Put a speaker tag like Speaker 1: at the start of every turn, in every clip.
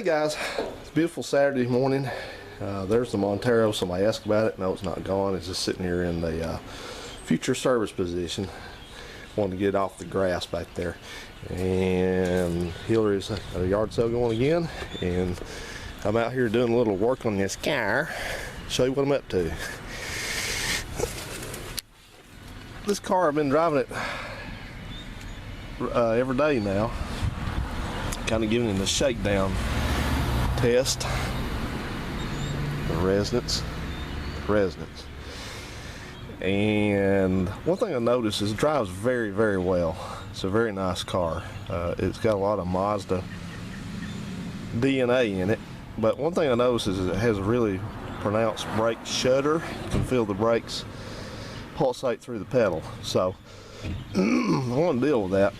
Speaker 1: Hey guys, it's a beautiful Saturday morning. There's the Montero. Somebody asked about it. No, it's not gone. It's just sitting here in the future service position. Wanted to get off the grass back there. And Hillary's at a yard sale going again. And I'm out here doing a little work on this car. Show you what I'm up to. This car, I've been driving it every day now. Kind of giving it a shakedown test. The resonance. And one thing I noticed is it drives very, very well. It's a very nice car. It's got a lot of Mazda DNA in it. But one thing I noticed is it has a really pronounced brake shudder. You can feel the brakes pulsate through the pedal. So I want to deal with that.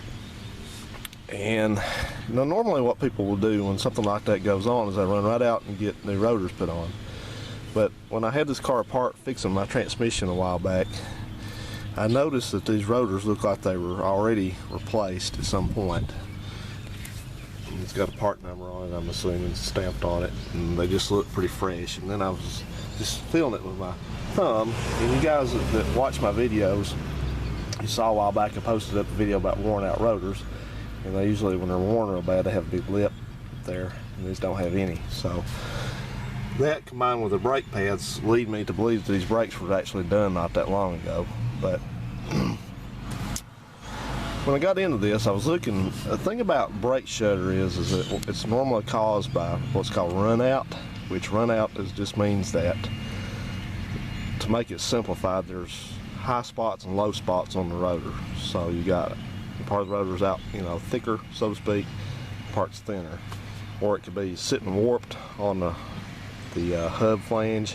Speaker 1: And you know, normally what people will do when something like that goes on is they run right out and get new rotors put on. But when I had this car apart fixing my transmission a while back, I noticed that these rotors look like they were already replaced at some point. And it's got a part number on it, I'm assuming, stamped on it, and they just look pretty fresh. And then I was just feeling it with my thumb. And you guys that watch my videos, you saw a while back I posted up a video about worn out rotors. And they usually, when they're worn real bad, they have a big lip there, and these don't have any. So that combined with the brake pads lead me to believe that these brakes were actually done not that long ago. But when I got into this, I was looking. The thing about brake shudder is that it's normally caused by what's called run out, which run out just means that, to make it simplified, there's high spots and low spots on the rotor. So you got part of the rotor's out, you know, thicker, so to speak, part's thinner, or it could be sitting warped on the hub flange.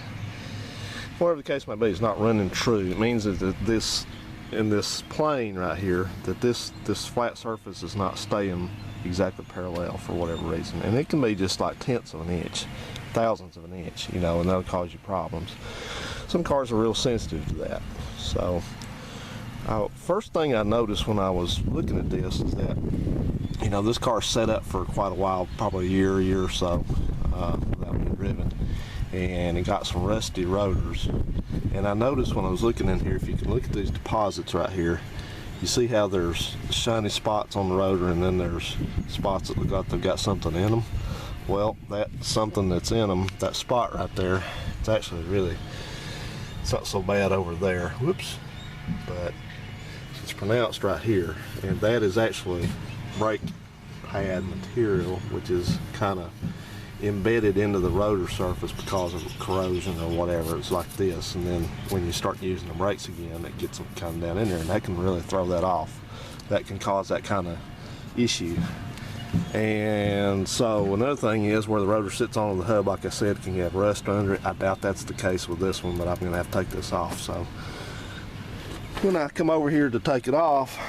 Speaker 1: Whatever the case may be, it's not running true. It means that this, in this plane right here, that this flat surface is not staying exactly parallel for whatever reason, and it can be just like tenths of an inch, thousandths of an inch, you know, and that'll cause you problems. Some cars are real sensitive to that. So first thing I noticed when I was looking at this is that, you know, this car's set up for quite a while, probably a year or so, without being driven, and it got some rusty rotors. And I noticed when I was looking in here, if you can look at these deposits right here, you see how there's shiny spots on the rotor, and then there's spots that look like they've got something in them. Well, that something that's in them, that spot right there, it's actually really, it's not so bad over there. Whoops. But it's pronounced right here, and that is actually brake pad material, which is kind of embedded into the rotor surface because of corrosion or whatever. It's like this, and then when you start using the brakes again, it gets them kind of down in there, and that can really throw that off. That can cause that kind of issue. And so another thing is, where the rotor sits on the hub, like I said, can have rust under it. I doubt that's the case with this one, but I'm going to have to take this off. So when I come over here to take it off,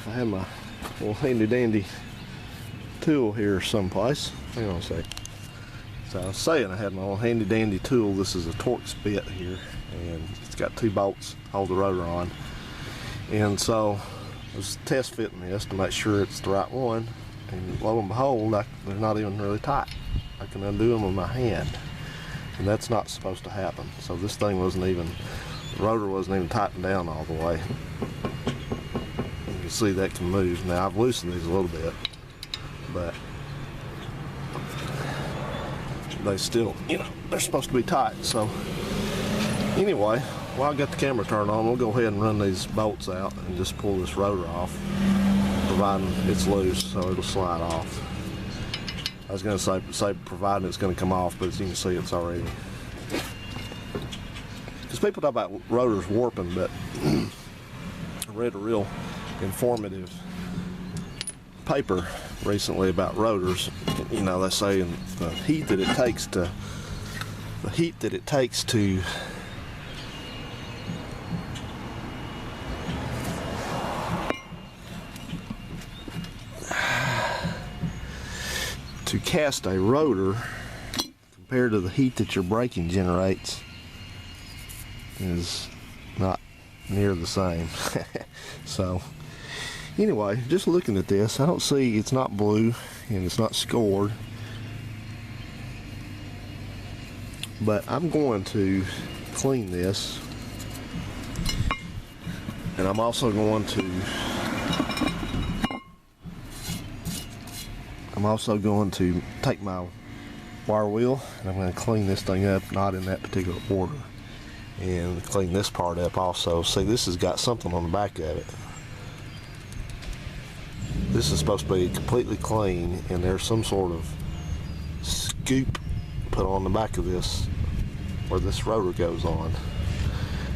Speaker 1: I have my little handy dandy tool here someplace. Hang on a sec. So I was saying I had my little handy dandy tool. This is a Torx bit here, and it's got 2 bolts to hold the rotor on. And so I was test fitting this to make sure it's the right one, and lo and behold, they're not even really tight. I can undo them with my hand, and that's not supposed to happen. So this thing wasn't even, the rotor wasn't even tightened down all the way. You can see that can move. Now I've loosened these a little bit, but they still, you know, they're supposed to be tight. So anyway, while I got the camera turned on, we'll go ahead and run these bolts out and just pull this rotor off, providing it's loose, so it'll slide off. I was going to say providing it's going to come off, but as you can see, it's already. Because people talk about rotors warping, but I read a real informative paper recently about rotors. You know, they say the heat that it takes to cast a rotor compared to the heat that your braking generates is not near the same. So anyway, just looking at this, I don't see, it's not blue and it's not scored. But I'm going to clean this, and I'm also going to take my wire wheel and I'm going to clean this thing up, not in that particular order, and clean this part up also. See, this has got something on the back of it. This is supposed to be completely clean, and there's some sort of scoop put on the back of this where this rotor goes on.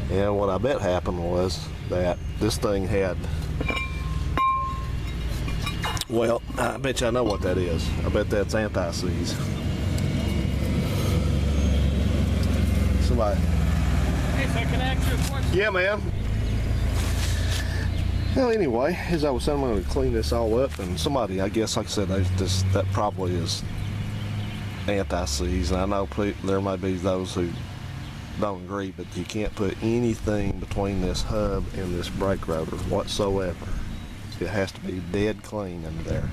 Speaker 1: And what I bet happened was that this thing had, well, I bet you I know what that is. I bet that's anti-seize. Somebody.
Speaker 2: Hey, so can I ask you a question?
Speaker 1: Yeah, man. Well, anyway, as I was saying, I'm going to clean this all up, and somebody, I guess, like I said, that probably is anti-seize, and I know there may be those who don't agree, but you can't put anything between this hub and this brake rotor whatsoever. It has to be dead clean under there.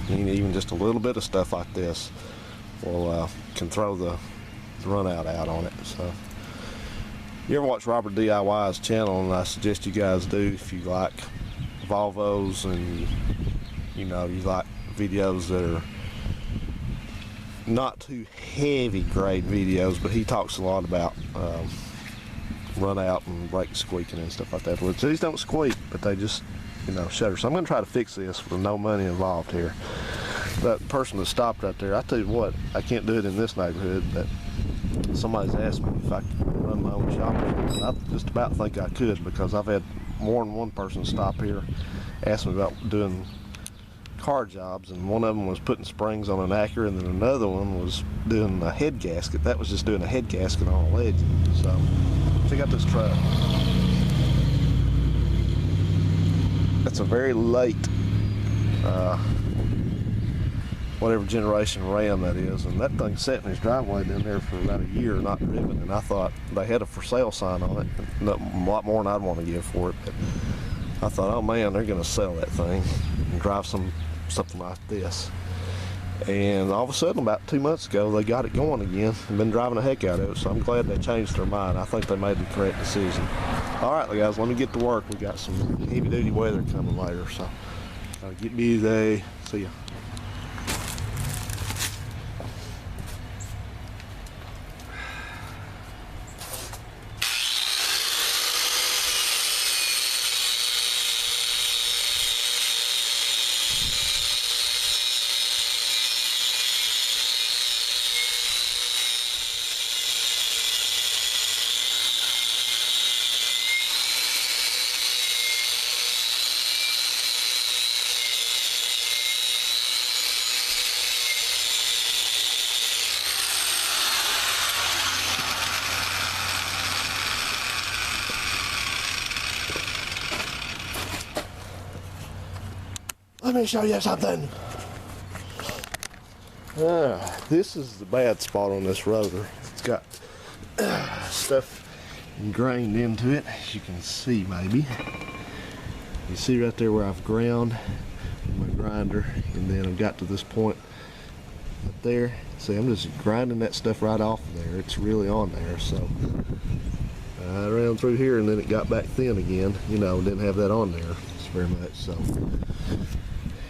Speaker 1: Even just a little bit of stuff like this can throw the run out on it. So, you ever watch Robert DIY's channel, and I suggest you guys do if you like Volvos and you like videos that are not too heavy grade videos, but he talks a lot about run out and brake squeaking and stuff like that. Well, these don't squeak, but they just shudder. So I'm going to try to fix this with no money involved here. That person that stopped right there, I tell you what, I can't do it in this neighborhood, but somebody's asked me if I could run my own shop, and I just about think I could, because I've had more than one person stop here, ask me about doing car jobs, and one of them was putting springs on an Acura, and then another one was doing a head gasket. That was just doing a head gasket on a Legend. So check out this truck. That's a very late whatever generation Ram that is, and that thing sat in his driveway down there for about a year not driven, and I thought they had a for sale sign on it, a lot more than I'd want to give for it, but I thought, oh man, they're going to sell that thing and drive something like this. And all of a sudden, about 2 months ago, they got it going again and been driving the heck out of it, so I'm glad they changed their mind. I think they made the correct decision. Alright guys, let me get to work. We got some heavy duty weather coming later, so get busy. See ya. Let me show you something. This is the bad spot on this rotor. It's got stuff ingrained into it, as you can see maybe. You see right there where I've ground my grinder, and then I've got to this point up there. See, I'm just grinding that stuff right off of there. It's really on there, so around through here, and then it got back thin again. Didn't have that on there very much. So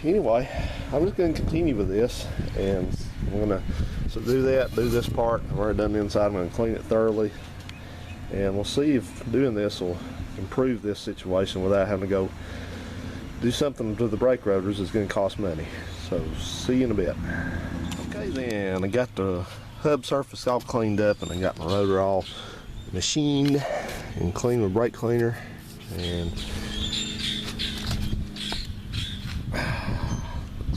Speaker 1: anyway, I'm just going to continue with this, and I'm going to do this part. I've already done the inside. I'm going to clean it thoroughly, and we'll see if doing this will improve this situation without having to go do something to the brake rotors that's going to cost money. So see you in a bit. Okay then, I got the hub surface all cleaned up, and I got my rotor all machined and cleaned with brake cleaner, and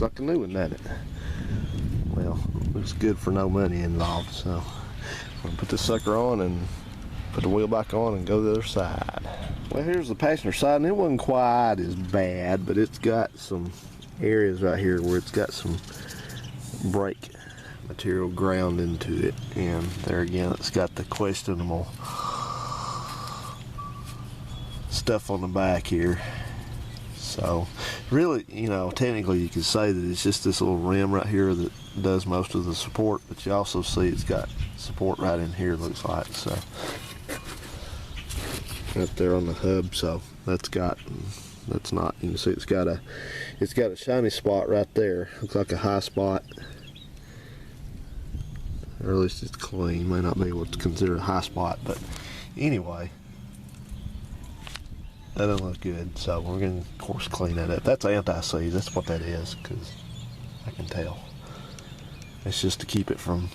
Speaker 1: looks like a new one, doesn't it? Well, looks good for no money involved. So I'm gonna put this sucker on and put the wheel back on and go to the other side. Well, here's the passenger side, and it wasn't quite as bad, but it's got some areas right here where it's got some brake material ground into it, and there again it's got the questionable stuff on the back here. So Really, you know, technically you could say that it's just this little rim right here that does most of the support, but you also see it's got support right in here, looks like, so. Right there on the hub, so that's not, you can see it's got a shiny spot right there. Looks like a high spot. Or at least it's clean. May not be what's considered a high spot, but anyway. That doesn't look good, so we're going to, of course, clean that up. That's anti-seize, that's what that is, because I can tell. It's just to keep it from...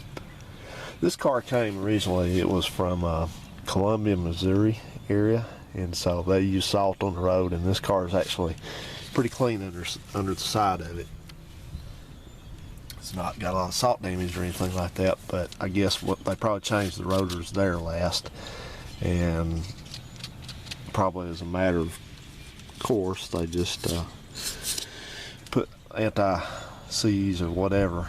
Speaker 1: This car came originally, it was from Columbia, Missouri area, and so they use salt on the road, and this car is actually pretty clean under the side of it. It's not got a lot of salt damage or anything like that, but I guess they probably changed the rotors there last, and probably as a matter of course they just put anti-seize or whatever,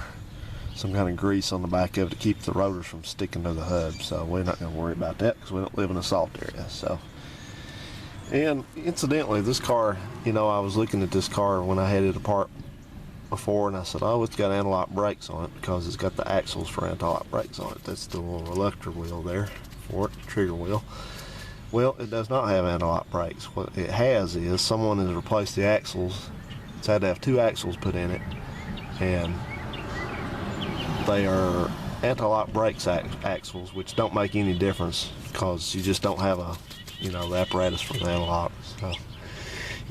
Speaker 1: some kind of grease on the back of it to keep the rotors from sticking to the hub. So we're not going to worry about that because we don't live in a salt area. So, and incidentally, this car, you know, I was looking at this car when I had it apart before, and I said, oh, it's got anti-lock brakes on it because it's got the axles for anti-lock brakes on it. That's the little reluctor wheel there for it, trigger wheel. Well, it does not have anti-lock brakes. What it has is someone has replaced the axles. It's had to have 2 axles put in it, and they are anti-lock brakes axles, which don't make any difference because you just don't have the apparatus for the anti-lock. So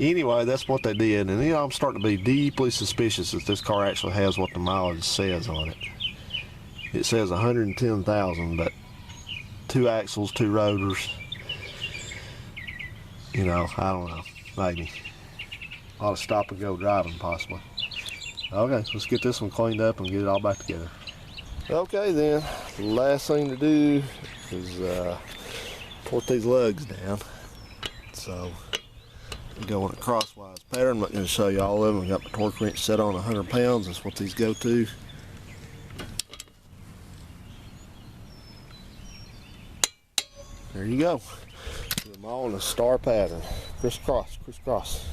Speaker 1: anyway, that's what they did, and I'm starting to be deeply suspicious that this car actually has what the mileage says on it. It says 110,000, but 2 axles, 2 rotors. You know, I don't know, maybe. A lot of stop and go driving, possibly. Okay, let's get this one cleaned up and get it all back together. Okay then, the last thing to do is port these lugs down. So, I'm going a crosswise pattern. I'm not going to show you all of them. I got my torque wrench set on 100 pounds. That's what these go to. There you go. Put them all in a star pattern. Crisscross, crisscross.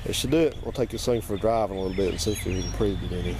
Speaker 1: That should do it. We'll take this thing for a drive in a little bit and see if we've improved it any.